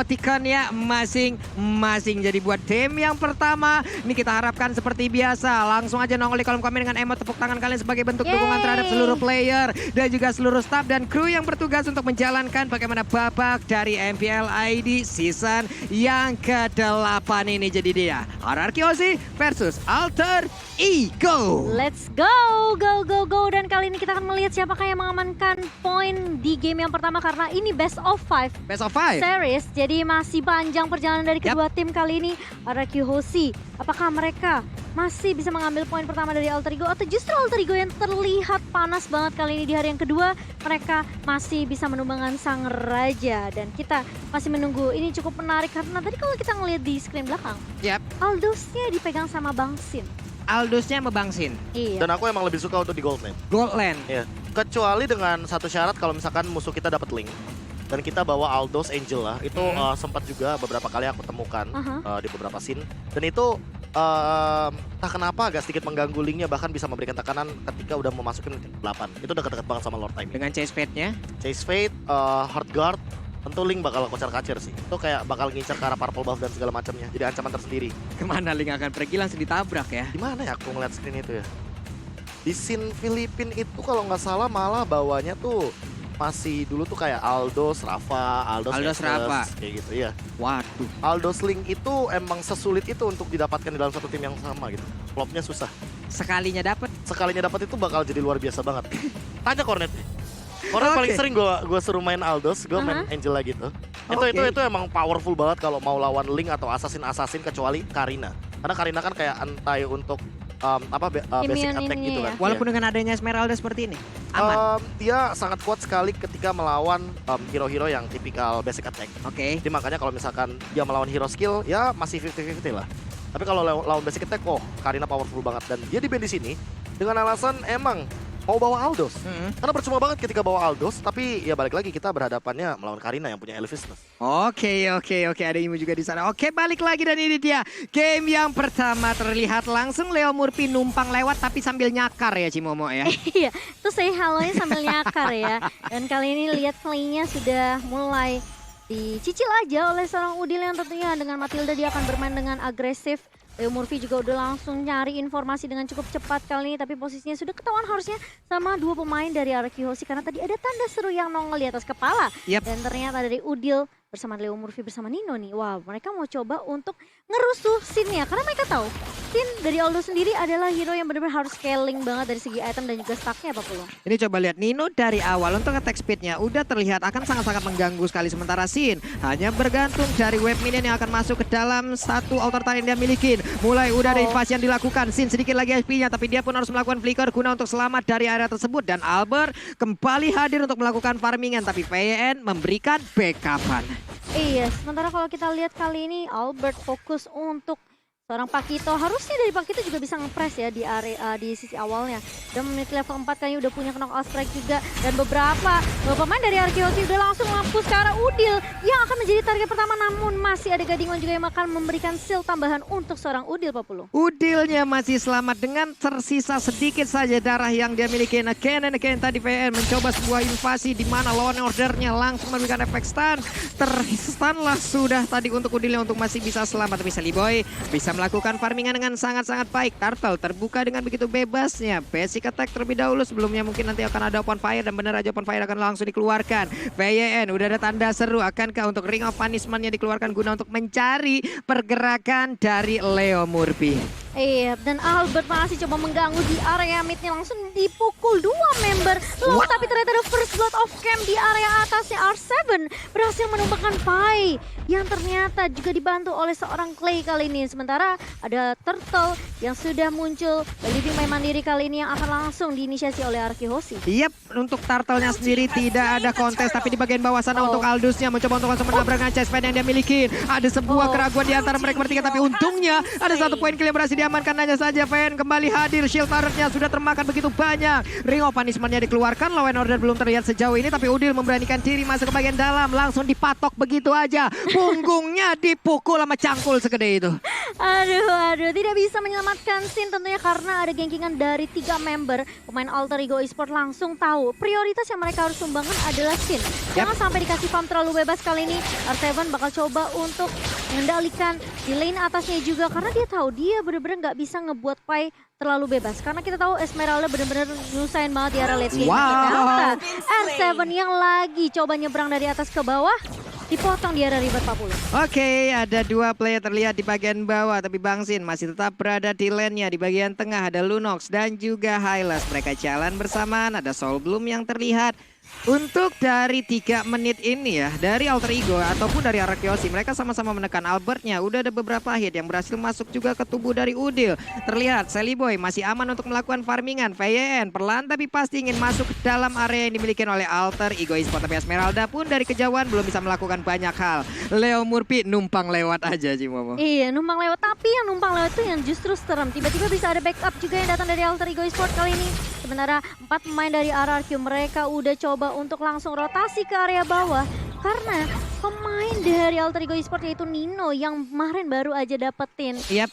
emoticonnya masing-masing. Jadi buat tim yang pertama, ini kita harapkan seperti biasa. Langsung aja nongol di kolom komen dengan emot tepuk tangan kalian sebagai bentuk dukungan terhadap seluruh player. Dan juga seluruh staff dan kru yang bertugas untuk menjalankan bagaimana babak dari MPL ID season yang ke-8 ini. Jadi dia Hierarchy Aussie versus Alter Ego. Let's go, go, go, go. Dan kali ini kita akan melihat siapakah yang mengamankan poin di game yang pertama. Karena ini best of 5 series. Jadi masih panjang perjalanan dari kedua tim kali ini. Hierarchy Aussie, apakah mereka masih bisa mengambil poin pertama dari Alter Ego? Atau justru Alter Ego yang terlihat panas banget kali ini di hari yang kedua. Mereka masih bisa menumbangkan sang raja. Dan kita masih menunggu. Ini cukup menarik karena tadi kalau kita ngelihat di screen belakang. Aldosnya dipegang sama Bang Sin. Aldosnya sama Bang Sin. Iya. Dan aku emang lebih suka untuk di gold lane. Gold lane. Iya. Kecuali dengan satu syarat kalau misalkan musuh kita dapat link. Dan kita bawa Aldos Angel lah. Itu sempat juga beberapa kali aku temukan di beberapa scene. Dan itu entah kenapa agak sedikit mengganggu linknya. Bahkan bisa memberikan tekanan ketika udah memasukin 8. Itu dekat-dekat banget sama Lord Time. Dengan Chase Fate-nya? Chase Fate, Heart Guard. Tentu Link bakal kocar-kacir sih. Itu kayak bakal ngincer ke arah purple buff dan segala macamnya. Jadi ancaman tersendiri. Kemana Link akan pergi langsung ditabrak ya? Gimana ya aku ngeliat screen itu ya? Di scene Filipin itu kalau nggak salah malah bawanya tuh masih dulu tuh kayak Aldos, Rafa, Aldos Rafa. Kayak gitu ya. Waduh. Aldos Link itu emang sesulit itu untuk didapatkan di dalam satu tim yang sama gitu. Flopnya susah. Sekalinya dapat itu bakal jadi luar biasa banget. Tanya Cornet. Orang paling sering gue suruh main Aldos, gue main Angela gitu. Itu emang powerful banget kalau mau lawan Link atau assassin kecuali Karina. Karena Karina kan kayak anti untuk basic attack gitu kan. Walaupun dengan adanya Esmeralda seperti ini, aman. Dia sangat kuat sekali ketika melawan hero-hero yang tipikal basic attack. Jadi makanya kalau misalkan dia melawan hero skill, ya masih 50-50 lah. Tapi kalau lawan basic attack, Karina powerful banget. Dan dia di band di sini dengan alasan emang mau bawa Aldos. Karena percuma banget ketika bawa Aldos, tapi ya balik lagi kita berhadapannya melawan Karina yang punya Elvisness. Oke, ada Imo juga di sana. Oke, balik lagi dan ini dia game yang pertama. Terlihat langsung Leo Murphy numpang lewat tapi sambil nyakar ya Cimomo ya. Iya, terus saya halonya sambil nyakar ya. Dan kali ini lihat playnya sudah mulai dicicil aja oleh seorang Udil yang tentunya dengan Matilda dia akan bermain dengan agresif. Leo Murphy juga udah langsung nyari informasi dengan cukup cepat kali ini. Tapi posisinya sudah ketahuan harusnya sama dua pemain dari Hierarchy Aussie. Karena tadi ada tanda seru yang nongol di atas kepala. Dan ternyata dari Udil bersama Leo Murphy bersama Nino nih. Wow, mereka mau coba untuk ngerusuh Sin-nya. Karena mereka tahu Sin dari Aldo sendiri adalah hero yang benar-benar harus scaling banget dari segi item dan juga stacknya apa Pulung. Ini coba lihat Nino dari awal untuk attack speednya udah terlihat akan sangat-sangat mengganggu sekali. Sementara Sin hanya bergantung dari wave minion yang akan masuk ke dalam satu altar tire yang dia miliki. Mulai udah ada invasi yang dilakukan. Sin sedikit lagi HP-nya tapi dia pun harus melakukan flicker guna untuk selamat dari area tersebut. Dan Albert kembali hadir untuk melakukan farmingan tapi VN memberikan backupan. Iya, sementara kalau kita lihat kali ini Albert fokus untuk seorang Pakito. Harusnya dari Pakito juga bisa nge-press ya di area di sisi awalnya. Dan memiliki level 4 kayaknya udah punya knock-out strike juga. Dan beberapa pemain dari Hierarchy Aussie udah langsung ngampus ke arah Udil yang akan menjadi target pertama. Namun masih ada Gadingon juga yang akan memberikan shield tambahan untuk seorang Udil Papulu. Udilnya masih selamat dengan tersisa sedikit saja darah yang dia miliki. Again tadi VN mencoba sebuah invasi di mana lawan ordernya langsung memberikan efek stun. Terstun lah sudah tadi untuk Udilnya untuk masih bisa selamat. Tapi Sally Boy bisa melakukan farmingan dengan sangat-sangat baik. Turtle terbuka dengan begitu bebasnya. Basic attack terlebih dahulu sebelumnya mungkin nanti akan ada open fire dan benar aja open fire akan langsung dikeluarkan. VYN udah ada tanda seru. Akankah untuk Ring of Punishment-nya dikeluarkan guna untuk mencari pergerakan dari Leo Murphy? Iya, dan Albert masih coba mengganggu di area midnya, langsung dipukul dua member. Tapi ternyata ada first blood of camp di area atasnya. R7 berhasil menumbangkan Pai yang ternyata juga dibantu oleh seorang Clay kali ini. Sementara ada Turtle yang sudah muncul dari main mandiri kali ini yang akan langsung diinisiasi oleh Hierarchy Aussie. Yap, untuk Turtle-nya sendiri tidak ada kontes, tapi di bagian bawah sana untuk Aldous-nya mencoba untuk langsung menabrak dengan chest pad yang dia miliki. Ada sebuah keraguan di antara mereka bertiga, tapi untungnya ada satu poin kill yang berhasil diamankan hanya saja VN kembali hadir. Shield turretnya sudah termakan begitu banyak. Ring of Punishment-nya dikeluarkan. Law and Order belum terlihat sejauh ini, tapi Udil memberanikan diri masuk ke bagian dalam. Langsung dipatok begitu aja. Punggungnya dipukul sama cangkul segede itu. Aduh, tidak bisa menyelamatkan Sin tentunya karena ada gengkingan dari 3 member. Pemain Alter Ego Esports langsung tahu prioritas yang mereka harus sumbangkan adalah Sin. Jangan sampai dikasih farm terlalu bebas kali ini. R7 bakal coba untuk mengendalikan di lane atasnya juga karena dia tahu dia benar-benar nggak bisa ngebuat Pai terlalu bebas. Karena kita tahu Esmeralda benar-benar nyusahin banget di area late game. Wow. R7 yang lagi coba nyebrang dari atas ke bawah. Dipotong di area ribet 40. Oke, ada 2 player terlihat di bagian bawah, tapi Bang Sin masih tetap berada di lane-nya. Di bagian tengah ada Lunox dan juga Hylas. Mereka jalan bersamaan, ada Soul Bloom yang terlihat. Untuk dari 3 menit ini ya, dari Alter Ego ataupun dari Arakiosi, mereka sama-sama menekan Albertnya. Udah ada beberapa hit yang berhasil masuk juga ke tubuh dari Udil. Terlihat Sally Boy masih aman untuk melakukan farmingan. VYN perlahan tapi pasti ingin masuk ke dalam area yang dimiliki oleh Alter Ego Esports. Tapi Esmeralda pun dari kejauhan belum bisa melakukan banyak hal. Leo Murphy numpang lewat aja Cimomo. Iya, numpang lewat. Tapi yang numpang lewat itu yang justru serem. Tiba-tiba bisa ada backup juga yang datang dari Alter Ego Esports kali ini. Sementara 4 pemain dari RRQ mereka udah coba untuk langsung rotasi ke area bawah. Karena pemain dari Alter Ego Esports yaitu Nino yang kemarin baru aja dapetin. Yap.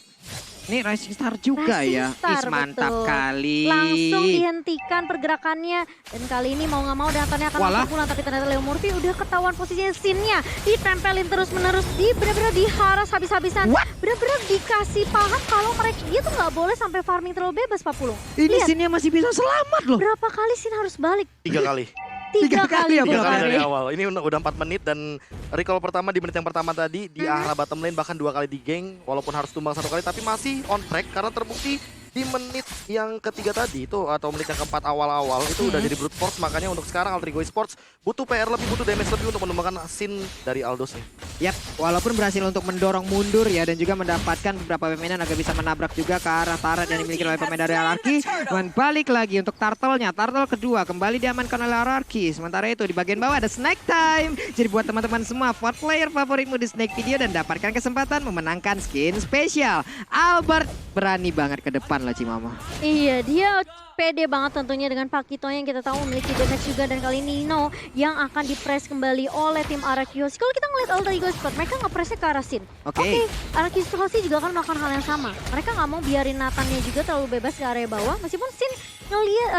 Ini Rising Star juga Rising ya. Star, Mantap betul. kali. Langsung dihentikan pergerakannya. Dan kali ini mau nggak mau Dantannya akan langsung pulang. Tapi ternyata Leo Murphy udah ketahuan posisinya. Sinnya ditempelin terus-menerus. Bener-bener diharas habis-habisan. Bener-bener dikasih paham kalau mereka dia tuh nggak boleh sampai farming terlalu bebas Pak Pulung. Ini Sinnya masih bisa selamat loh. Berapa kali Sin harus balik? 3 kali. 3 kali ya, 3 kali Bang. dari awal. Ini udah 4 menit dan recall pertama di menit yang pertama tadi di arah bottom lane bahkan 2 kali di geng walaupun harus tumbang 1 kali tapi masih on track karena terbukti di menit yang ketiga tadi itu atau menit yang keempat awal-awal itu udah jadi brute force. Makanya untuk sekarang Alter Ego Esports butuh PR lebih, butuh damage lebih untuk menemukan Sin dari Aldos nih. Yap, walaupun berhasil untuk mendorong mundur ya dan juga mendapatkan beberapa pemain agar bisa menabrak juga ke arah turret yang dimiliki oleh pemain dari RRQ. Dan balik lagi untuk turtle-nya, turtle kedua kembali diamankan oleh RRQ. Sementara itu di bagian bawah ada Snake Time. Jadi buat teman-teman semua, vote player favoritmu di Snake Video dan dapatkan kesempatan memenangkan skin spesial. Albert berani banget ke depan lah Cimama. Iya, dia pede banget tentunya dengan Pakito yang kita tahu memiliki damage juga. Dan kali ini Nino yang akan dipress kembali oleh tim Arakiosi. Kalau kita ngeliat Alter Ego Esports, mereka nge-pressnya ke arah Sin. Oke, Arakiosi juga akan melakukan hal yang sama. Mereka nggak mau biarin Nathannya juga terlalu bebas ke area bawah. Meskipun Sin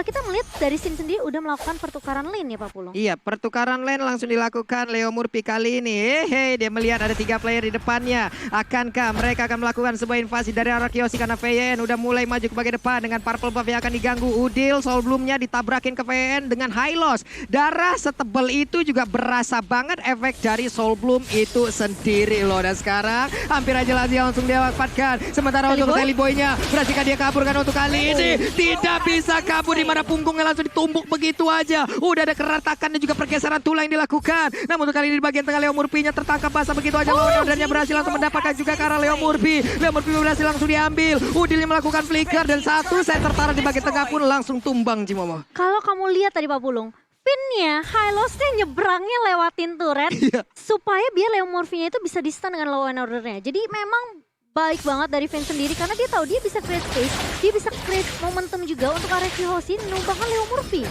kita melihat dari Sin sendiri udah melakukan pertukaran lane ya Pak Pulung. Iya, pertukaran lane langsung dilakukan Leo Murphy kali ini. Dia melihat ada 3 player di depannya. Akankah mereka akan melakukan sebuah invasi dari Arakiosi karena VN udah mulai maju ke bagian depan dengan purple buff yang akan diganggu. Udil, Soul Bloom-nya ditabrakin ke VN dengan high loss. Darah setebal itu juga berasa banget efek dari Soul Bloom itu sendiri loh. Dan sekarang hampir aja langsung dia dapatkan. Sementara untuk Sally Boy-nya berhasilkan dia kabur kan untuk kali ini. Tidak bisa kabur di mana punggungnya langsung ditumbuk begitu aja. Udah ada keratakan dan juga pergeseran tulang yang dilakukan. Namun untuk kali ini di bagian tengah Leo Murphy-nya tertangkap basah begitu aja. Ordernya berhasil langsung mendapatkan juga ke arah Leo Murphy. Leo Murphy berhasil langsung diambil. Udilnya melakukan flicker dan satu set tertarik di bagian tengah pun langsung tumbang Cimomo. Kalau kamu lihat tadi Pak Pulung, pinnya, Hylos-nya nyebrangnya lewatin turret supaya biar Leo Murphy-nya itu bisa di-stun dengan Law and Order-nya. Jadi memang baik banget dari Vin sendiri karena dia tahu dia bisa create space, dia bisa create momentum juga untuk Arakiosi menumbangkan Leo Murphy.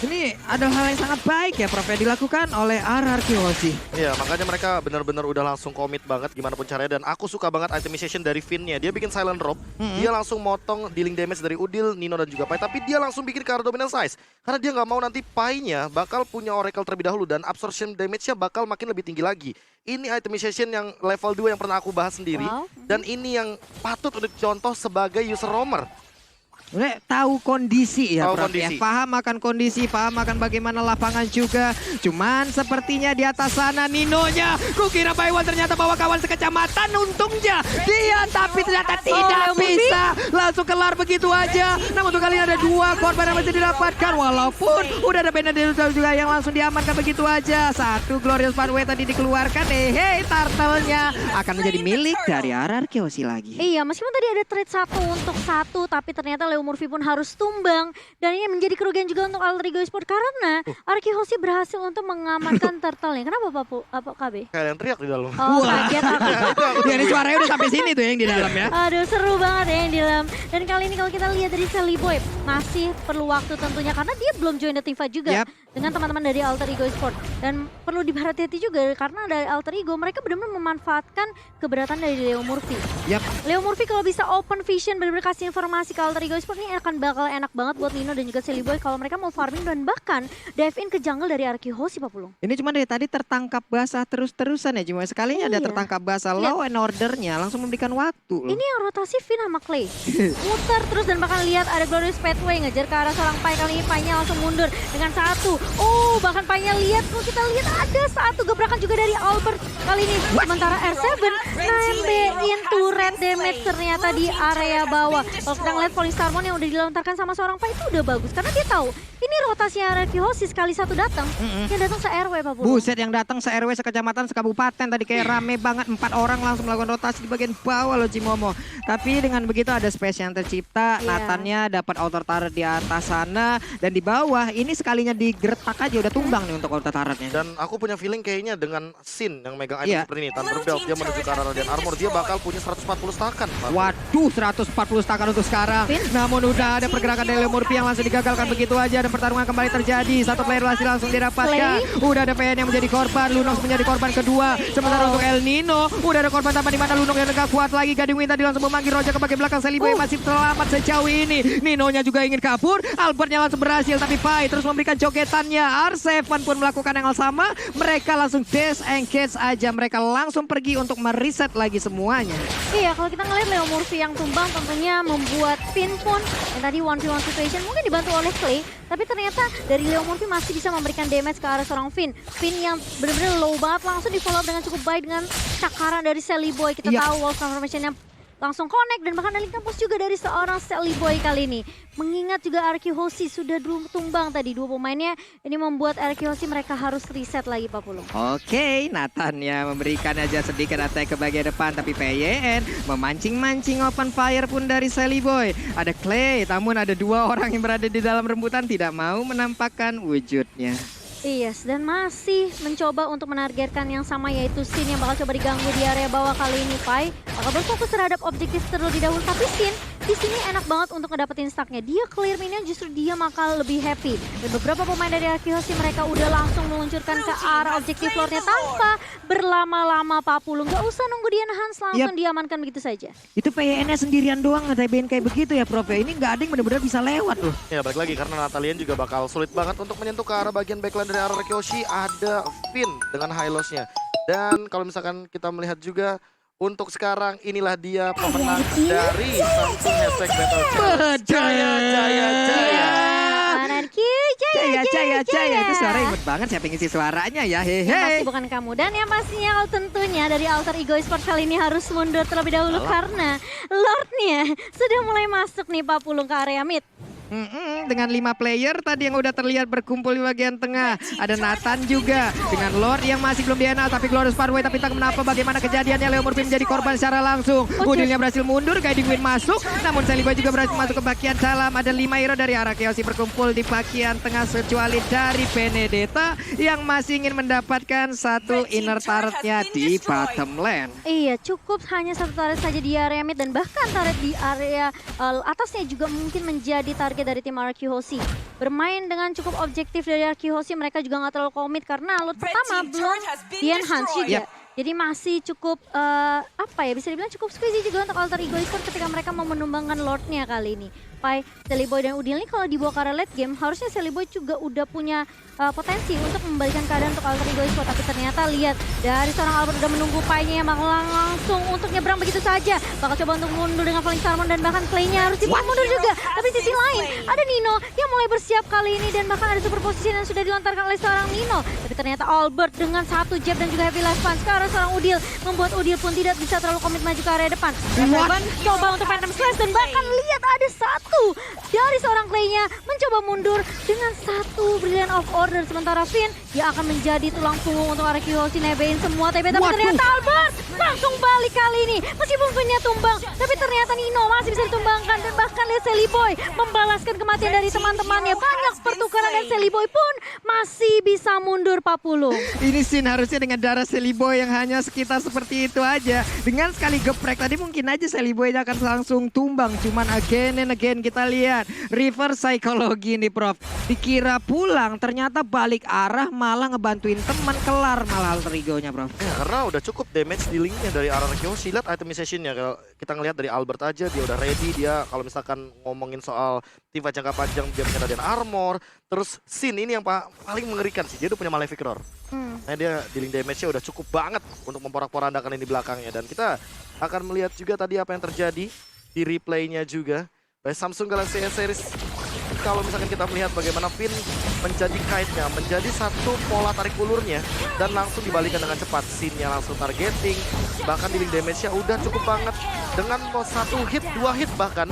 Ini adalah hal yang sangat baik ya Prof yang dilakukan oleh Arakiosi. Iya, makanya mereka benar-benar udah langsung komit banget gimana pun caranya. Dan aku suka banget itemization dari Vin-nya. Dia bikin silent drop, dia langsung motong dealing damage dari Udil, Nino dan juga Pai. Tapi dia langsung bikin ke arah dominant size. Karena dia nggak mau nanti Pai-nya bakal punya Oracle terlebih dahulu dan absorption damage-nya bakal makin lebih tinggi lagi. Ini itemization yang level 2 yang pernah aku bahas sendiri. Dan ini yang patut untuk dicontoh sebagai user roamer. Tahu kondisi ya, tahu Prof. Ya. kondisi. Paham akan kondisi, paham akan bagaimana lapangan juga. Cuman sepertinya di atas sana Ninonya. Kukira Paiwan ternyata bawa kawan sekecamatan. Untungnya dia tapi ternyata tidak bisa. Langsung kelar begitu aja. Namun untuk kali ini ada 2 korban yang masih didapatkan. Walaupun udah ada Benedict juga yang langsung diamankan begitu aja. 1 Glorious Pathway tadi dikeluarkan. Turtle-nya akan menjadi milik dari Arakiosi lagi. Iya, meskipun tadi ada trade 1 untuk 1, tapi ternyata Leo Leo Murphy pun harus tumbang. Dan ini menjadi kerugian juga untuk Alter Ego Esports karena Arky Hoshi berhasil untuk mengamankan turtle-nya. Kenapa Pak KB? Kayak yang teriak di dalam. Oh, kaget aku. Jadi suaranya udah sampai sini tuh yang di dalam ya. Aduh, seru banget ya yang di dalam. Dan kali ini kalau kita lihat dari Sally Boy, masih perlu waktu tentunya karena dia belum join the team fight juga dengan teman-teman dari Alter Ego Esports. Dan perlu diperhati-hati juga karena dari Alter Ego mereka benar-benar memanfaatkan keberatan dari Leo Murphy. Leo Murphy kalau bisa open vision benar-benar kasih informasi ke Alter Ego Esports ini akan bakal enak banget buat Nino dan juga Sally Boy kalau mereka mau farming dan bahkan dive in ke jungle dari Arky Hoshi, Pak Pulung. Ini cuma dari tadi tertangkap basah terus-terusan ya, cuma sekalinya ada tertangkap basah. Law and ordernya langsung memberikan waktu loh. Ini yang rotasi Finn sama Clay. Muter terus dan bahkan lihat ada Glorious Pathway ngejar ke arah seorang Pai. Kali ini Pai-nya langsung mundur dengan satu. Oh, bahkan Pai-nya lihat, kalau kita lihat ada satu gebrakan juga dari Albert. Kali ini sementara R7 nembein turret damage ternyata di area bawah. Kalau kita ngeliat Falling Starmon yang udah dilontarkan sama seorang Pai itu udah bagus. Karena dia tahu ini rotasinya Arky Hoshi sekali satu datang. Yang datang se-RW, Pak Pulung. Buset, yang datang se-RW, sekecamatan, sekabupaten. Tadi kayak rame banget, 4 orang langsung melakukan rotasi di bagian bawah loh Cimomo. Tapi dengan begitu ada space yang tercipta, Nathannya dapat outer turret di atas sana. Dan di bawah, ini sekalinya digertak aja udah tumbang nih untuk outer turretnya. Dan aku punya feeling kayaknya dengan Sin yang megang item seperti ini, Thunder Belt, dia menuju ke arah Radiant Armor, dia bakal punya 140 stakan. Waduh, 140 stakan untuk sekarang. Namun udah ada pergerakan dari Leo Murphy yang langsung digagalkan begitu aja. Dan pertarungan kembali terjadi. Satu player masih langsung didapatkan. Udah ada PN yang menjadi korban. Lunox menjadi korban kedua. Sementara untuk El Nino, udah ada korban tambahan di mana Lunox yang gak kuat lagi. Gading Win tadi langsung memanggil Roja ke bagian belakang. Sally Boy masih selamat sejauh ini. Ninonya juga ingin kabur. Albertnya langsung berhasil. Tapi Pai terus memberikan jogetannya. R7 pun melakukan yang sama. Mereka langsung disengage aja. Mereka langsung pergi untuk mereset lagi semuanya. Iya, kalau kita ngeliat Leo Murphy yang tumbang tentunya membuat Finn pun yang tadi 1v1 situation mungkin dibantu oleh Clay. Tapi ternyata dari Leo Murphy masih bisa memberikan damage ke arah seorang Finn. Finn yang benar-benar low banget langsung di follow up dengan cukup baik dengan cakaran dari Sally Boy. Kita tahu wall transformation-nya langsung connect dan bahkan ada link campus juga dari seorang Sally Boy kali ini. Mengingat juga Arky Hoshi sudah tumbang tadi dua pemainnya, ini membuat Arky Hoshi mereka harus reset lagi, Pak Pulung. Oke, Nathannya memberikan aja sedikit attack ke bagian depan, tapi PYN memancing-mancing open fire pun dari Sally Boy. Ada Clay, namun ada 2 orang yang berada di dalam rembutan tidak mau menampakkan wujudnya. Yes, dan masih mencoba untuk menargetkan yang sama yaitu Sin yang bakal coba diganggu di area bawah kali ini. Pai bakal berfokus terhadap objektif terlebih dahulu, tapi Sin di sini enak banget untuk ngedapetin stacknya. Dia clear minion, justru dia bakal lebih happy. Dan beberapa pemain dari Arky Hoshi mereka udah langsung meluncurkan ke arah objektif floornya tanpa berlama-lama, Pak Pulung. Gak usah nunggu dia enhance, langsung diamankan begitu saja. Itu PYN-nya sendirian doang nge-TBN kayak begitu ya, Prof. Ini nggak ada yang benar-benar bisa lewat loh. Ya, balik lagi karena Natalian juga bakal sulit banget untuk menyentuh ke arah bagian backline dari arah Arky Hoshi. Ada Finn dengan high loss-nya. Dan kalau misalkan kita melihat juga untuk sekarang inilah dia pemenang dari Samsung Hashtag Battle Challenge. Jaya, jaya, jaya. Jaya. Itu suara imut banget, siapa yang ngisi suaranya ya, hehe. Yang pasti bukan kamu. Dan yang pastinya tentunya dari Alter Ego Esports kali ini harus mundur terlebih dahulu karena Lordnya sudah mulai masuk nih, Pak Pulung, ke area mid. Dengan 5 player tadi yang udah terlihat berkumpul di bagian tengah. Ada Nathan juga dengan Lord yang masih belum DNA, tapi Glorious Pathway. Tapi tak kenapa bagaimana kejadiannya, Leo Murphy menjadi korban secara langsung. Udilnya berhasil mundur, Guiding Wind masuk. Namun Sally Boy juga berhasil masuk ke bagian dalam. Ada 5 hero dari arah Chaos berkumpul di bagian tengah, kecuali dari Benedetta yang masih ingin mendapatkan satu inner turretnya di bottom lane. Iya, cukup hanya satu turret saja di area mid dan bahkan turret di area atasnya juga mungkin menjadi target dari tim Arky Hoshi. Bermain dengan cukup objektif dari Arky Hoshi, mereka juga nggak terlalu komit karena loot pertama belum di-enhance juga. Jadi masih cukup, bisa dibilang cukup squeezy juga untuk Alter Ego Esports ketika mereka mau menumbangkan Lordnya kali ini. Pai, Sally Boy dan Udil ini kalau dibawa ke arah late game, harusnya Sally Boy juga udah punya potensi untuk membalikan keadaan untuk Alter Ego Esports. Tapi ternyata lihat, dari seorang Albert udah menunggu Pai-nya yang bakal langsung untuk nyebrang begitu saja. Bakal coba untuk mundur dengan Falling Starmon dan bahkan Clay-nya harus dibuat mundur juga. Tapi di sisi lain, ada Nino yang mulai bersiap kali ini dan bahkan ada super position yang sudah dilontarkan oleh seorang Nino. Tapi ternyata Albert dengan satu jab dan juga heavy life punch ke arah seorang Udil, membuat Udil pun tidak bisa terlalu komit maju ke area depan. Dan coba untuk Phantom Slash dan bahkan lihat ada satu dari seorang Clay-nya mencoba mundur dengan satu Brilliant of Order. Sementara Finn yang akan menjadi tulang punggung untuk Arky Hoshi nebein semua TB. Tapi ternyata Albert langsung balik kali ini. Meskipun Finnya tumbang, tapi ternyata Nino masih bisa ditumbangkan. Dan bahkan lihat Sally Boy membalaskan kematian dari teman-temannya. Banyak pertukaran dan Sally Boy pun masih bisa mundur 40. Ini Sin harusnya dengan darah Sally Boy yang hanya sekitar seperti itu aja. Dengan sekali geprek tadi mungkin aja Sally Boy akan langsung tumbang. Cuman again and again kita lihat reverse psychology nih Prof. Dikira pulang ternyata balik arah malah ngebantuin teman, kelar malah alter ego-nya Prof. Ya, karena udah cukup damage dealingnya dari RRQ. Lihat itemization-nya. Kalau kita ngelihat dari Albert aja dia udah ready. Dia kalau misalkan ngomongin soal teamfight jangka panjang dia punya radiant armor. Terus Sin ini yang paling mengerikan sih. Dia udah punya Malefic Roar. Nah dia dealing damage-nya udah cukup banget untuk memporak-porandakan ini di belakangnya. Dan kita akan melihat juga tadi apa yang terjadi di replay-nya juga. By Samsung Galaxy S Series. Kalau misalkan kita melihat bagaimana Finn menjadi kite-nya, menjadi satu pola tarik ulurnya. Dan langsung dibalikan dengan cepat. Sin-nya langsung targeting. Bahkan dealing damage-nya udah cukup banget. Dengan 1 hit, 2 hit bahkan.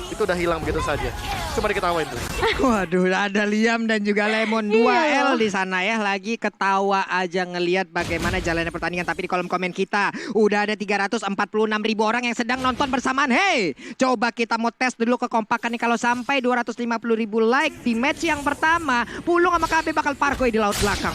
Itu udah hilang begitu saja. Cuma diketawain tuh. Waduh, ada Liam dan juga Lemon 2L di sana ya, lagi ketawa aja ngelihat bagaimana jalannya pertandingan. Tapi di kolom komen kita udah ada 346.000 orang yang sedang nonton bersamaan. Hey, coba kita mau tes dulu kekompakan nih. Kalau sampai 250.000 like di match yang pertama, Pulung sama KB bakal parkour di laut belakang.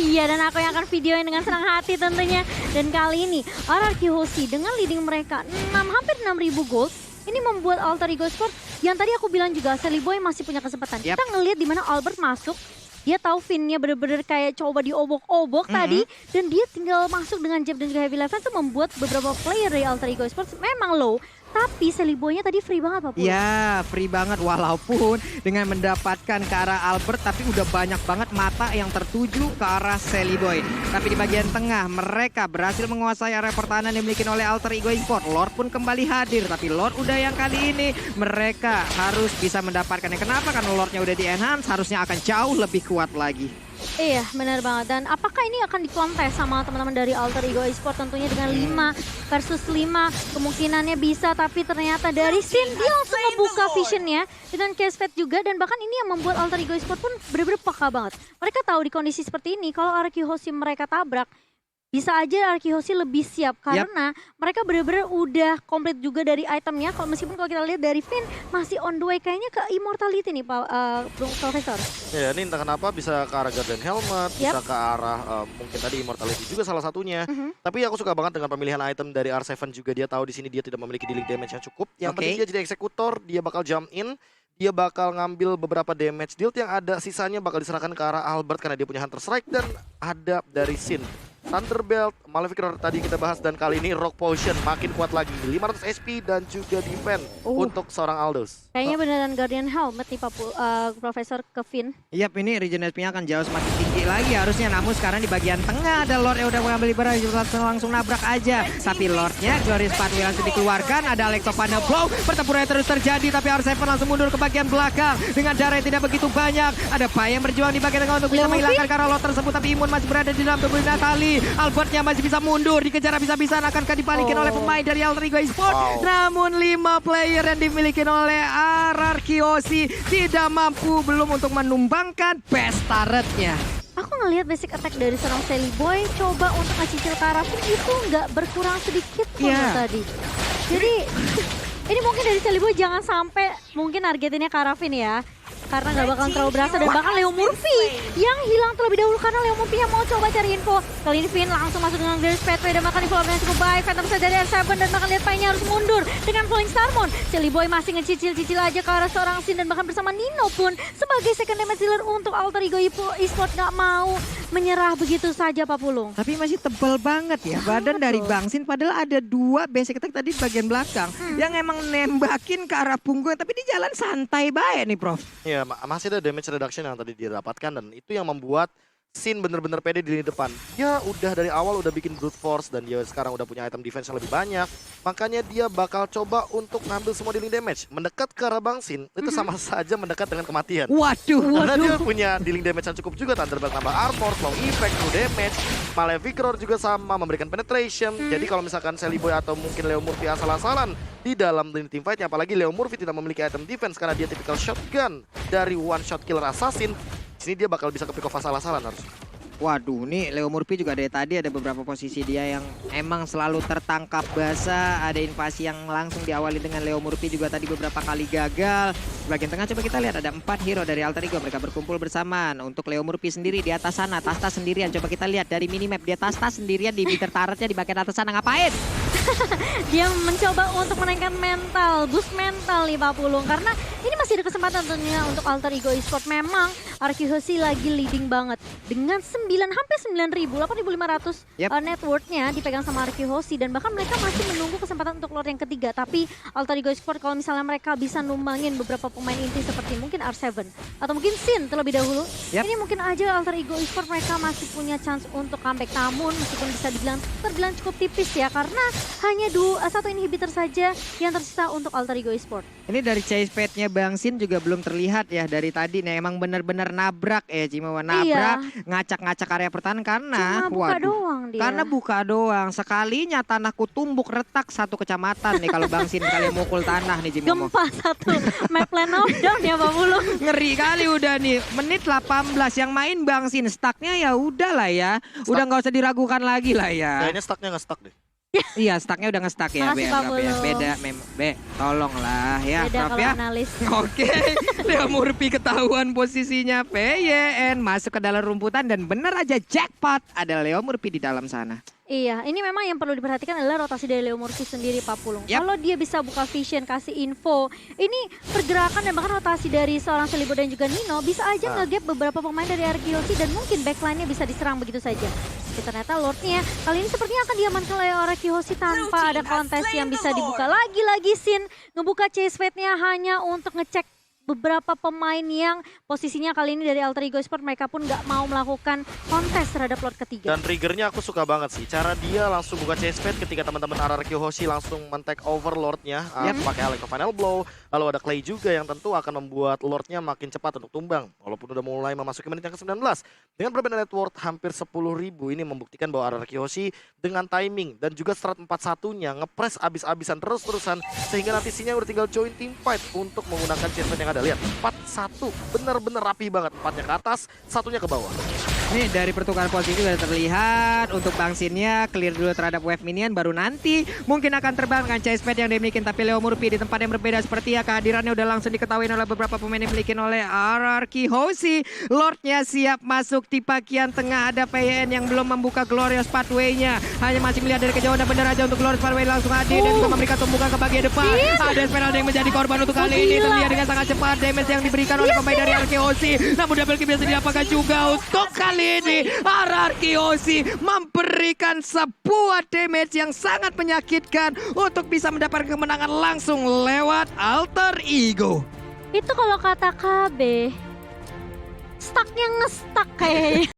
Iya, dan aku yang akan videoin dengan senang hati tentunya. Dan kali ini RRQ Hoshi dengan leading mereka hampir 6.000 gold. Ini membuat Alter Ego Sport yang tadi aku bilang juga Sally Boy masih punya kesempatan. Yep. Kita ngelihat di mana Albert masuk, dia tahu Finnya bener-bener kayak coba diobok-obok tadi, dan dia tinggal masuk dengan jab dan juga heavy level itu membuat beberapa player dari Alter Ego Sport memang low. Tapi Sally Boy-nya tadi free banget Pak Pul. Ya, free banget walaupun dengan mendapatkan ke arah Albert tapi udah banyak banget mata yang tertuju ke arah Sally Boy. Tapi di bagian tengah mereka berhasil menguasai area pertahanan yang dimiliki oleh Alter Ego Esport. Lord pun kembali hadir, tapi Lord udah yang kali ini mereka harus bisa mendapatkannya. Kenapa? Karena Lordnya udah di-enhance, harusnya akan jauh lebih kuat lagi. Iya, benar banget. Dan apakah ini akan dikontes sama teman-teman dari Alter Ego Esport tentunya dengan 5 versus 5. Kemungkinannya bisa, tapi ternyata dari Sin dia langsung ngebuka visionnya dengan Casefet juga. Dan bahkan ini yang membuat Alter Ego Esport pun benar-benar peka banget. Mereka tahu di kondisi seperti ini kalau RRQ Hoshi mereka tabrak, bisa aja RRQ Hoshi lebih siap karena mereka benar-benar udah komplit juga dari itemnya. Kalau meskipun kalau kita lihat dari Finn masih on the way kayaknya ke immortality nih Pak Profesor. Ya ini entah kenapa bisa ke arah Garden Helmet, bisa ke arah mungkin tadi immortality juga salah satunya. Tapi aku suka banget dengan pemilihan item dari R7 juga. Dia tahu di sini dia tidak memiliki dealing damage yang cukup. Yang penting dia jadi eksekutor, dia bakal jump in. Dia bakal ngambil beberapa damage deal yang ada, sisanya bakal diserahkan ke arah Albert karena dia punya Hunter Strike dan ada dari Sin. Thunderbelt, Malefic Roar tadi kita bahas dan kali ini Rock Potion makin kuat lagi. 500 SP dan juga defense untuk seorang Aldous. Kayaknya beneran Guardian Helmet nih Profesor Kevin. Yap, ini regen SP-nya akan jauh semakin tinggi lagi harusnya. Namun sekarang di bagian tengah ada Lord yang udah mengambil ibarat langsung nabrak aja. Tapi Lordnya Glorious Pathway langsung dikeluarkan. Ada Alex of Final Blow. Pertempuran terus terjadi tapi R7 langsung mundur ke bagian belakang. Dengan darah yang tidak begitu banyak. Ada Pai yang berjuang di bagian tengah untuk bisa menghilangkan karena Lord tersebut. Tapi Imun masih berada di dalam tubuh Natali. Albertnya masih bisa mundur, dikejar habis-habisan akankah dibalikin oleh pemain dari Alter Ego Esport. Namun 5 player yang dimiliki oleh RRQ Hoshi tidak mampu belum untuk menumbangkan best turretnya. Aku ngelihat basic attack dari seorang Sally Boy coba untuk ngecicil ke arah itu nggak berkurang sedikit pun tadi. Jadi ini mungkin dari Sally Boy jangan sampai mungkin targetinnya ke arah Finn ya. Karena nggak bakal terlalu berasa dan bahkan Leo Murphy yang hilang terlebih dahulu karena Leo Murphy yang mau coba cari info. Kali ini Finn langsung masuk dengan Glorious Pathway dan makan info yang cukup baik. Phantom Side dari R7 dan bahkan lihat Pai-nya harus mundur dengan Flowing Starmon. Sally Boy masih ngecicil-cicil aja ke arah seorang Sin dan bahkan bersama Nino pun sebagai second damage dealer untuk Alter Ego Esport nggak mau menyerah begitu saja Pak Pulung. Tapi masih tebal banget ya badan dari Bang Sin, padahal ada 2 basic attack tadi di bagian belakang yang emang nembakin ke arah punggung tapi di jalan santai baik nih Prof. Ya masih ada damage reduction yang tadi dia dapatkan dan itu yang membuat Sin bener-bener pede di lini depan. Dia udah dari awal udah bikin brute force dan dia sekarang udah punya item defense yang lebih banyak. Makanya dia bakal coba untuk ngambil semua dealing damage. Mendekat ke arah Bang Sin itu sama saja mendekat dengan kematian. Waduh. Karena dia punya dealing damage yang cukup juga. Thunderbelt nambah armor, slow effect, true damage. Malefic Roar juga sama memberikan penetration. Jadi kalau misalkan Sally Boy atau mungkin Leo Murphy asal-asalan di dalam team fight-nya, apalagi Leo Murphy tidak memiliki item defense karena dia tipikal shotgun dari one shot killer assassin. Sini dia bakal bisa ke pick off asal-asalan harus. Waduh, nih Leo Murphy juga dari tadi ada beberapa posisi dia yang emang selalu tertangkap basah. Ada invasi yang langsung diawali dengan Leo Murphy juga tadi beberapa kali gagal. Bagian tengah coba kita lihat ada 4 hero dari Alter Ego. Mereka berkumpul bersamaan. Untuk Leo Murphy sendiri di atas sana, Tasta sendirian. Coba kita lihat dari minimap, dia Tasta sendirian di meter turretnya di bagian atas sana. Ngapain? Dia mencoba untuk menaikkan mental, boost mental nih Pak Pulung. Karena ini masih ada kesempatan tentunya untuk Alter Ego Esport. Memang Arkihosi lagi leading banget. Dengan hampir 9.000, 8.500 Yep. net worth-nya dipegang sama Arkihosi. Dan bahkan mereka masih menunggu kesempatan untuk Lord yang ketiga. Tapi Alter Ego Esport kalau misalnya mereka bisa numbangin beberapa pemain inti seperti mungkin R7 atau mungkin Sin terlebih dahulu. Yep. Ini mungkin aja Alter Ego Esport mereka masih punya chance untuk comeback. Namun meskipun bisa terbilang cukup tipis ya. Karena hanya satu inhibitor saja yang tersisa untuk Alter Ego Esport. Ini dari chase pad-nya Bang Sin juga belum terlihat ya dari tadi. Nih emang bener-bener nabrak ya Cimawa. Nabrak, ngacak-ngacak area pertahanan karena Cuma buka doang dia. Karena buka doang. Sekalinya tanahku tumbuk retak satu kecamatan nih kalau Bang Sin kali mukul tanah nih Cimawa. Gempa satu, map plan down ya Pak Pulung. Ngeri kali udah nih. Menit 18 yang main Bang Sin. Stucknya ya udah lah ya. Udah nggak usah diragukan lagi lah ya. Kayaknya stucknya nggak stuck deh. Iya, stucknya udah nge-stuck ya. Makasih, Pak Pulung. Beda, tolonglah ya, Beda Prof kalau ya. analis. Oke, Leo Murphy ketahuan posisinya PYN masuk ke dalam rumputan dan bener aja jackpot ada Leo Murphy di dalam sana. Iya, ini memang yang perlu diperhatikan adalah rotasi dari Leo Murphy sendiri Pak Pulung. Yap. Kalau dia bisa buka vision, kasih info, ini pergerakan dan bahkan rotasi dari seorang Selibo dan juga Nino bisa aja nge-gap beberapa pemain dari Arkihosi dan mungkin backline-nya bisa diserang begitu saja. Tapi ternyata Lord-nya kali ini sepertinya akan diamankan oleh Arkihosi tanpa ada kontes yang bisa dibuka. Lagi-lagi Sin ngebuka chase pad-nya hanya untuk ngecek beberapa pemain yang posisinya kali ini dari Alter Ego Esport mereka pun nggak mau melakukan kontes terhadap Lord ketiga. Dan triggernya aku suka banget sih. Cara dia langsung buka chase pad ketika teman-teman RRQ Hoshi langsung men-take over Lordnya. Pakai Electro Final Blow. Lalu ada Clay juga yang tentu akan membuat Lordnya makin cepat untuk tumbang. Walaupun udah mulai memasuki menit yang ke-19. Dengan perbedaan net worth hampir 10.000 ini membuktikan bahwa RRQ Hoshi dengan timing dan juga strat 4-1-nya ngepres abis-abisan terus-terusan. Sehingga nanti Sinya udah tinggal join team fight untuk menggunakan chase pad yang ada. Lihat 4-1 bener-bener rapi banget. 4-nya ke atas, 1-nya ke bawah. Nih dari pertukaran posisi sudah terlihat untuk Bang Sinnya clear dulu terhadap wave minion baru nanti mungkin akan terbang dengan chase pad yang dimiliki tapi Leo Murphy di tempat yang berbeda seperti ya kehadirannya udah langsung diketahui oleh beberapa pemain yang dimiliki oleh RRQ Hoshi. Lordnya siap masuk di bagian tengah ada PYN yang belum membuka Glorious Pathway-nya hanya masih melihat dari kejauhan dan benar aja untuk Glorious Pathway langsung hadir dan juga memberikan tumbukan ke bagian depan. Ada Esmeralda yang menjadi korban untuk kali ini terlihat dengan sangat cepat damage yang diberikan oleh pemain dari RRQ Hoshi. Namun double kill bisa didapatkan juga untuk kali ini RRQ Hoshi memberikan sebuah damage yang sangat menyakitkan untuk bisa mendapatkan kemenangan langsung lewat Alter Ego. Itu kalau kata KB, stucknya nge-stuck kayaknya.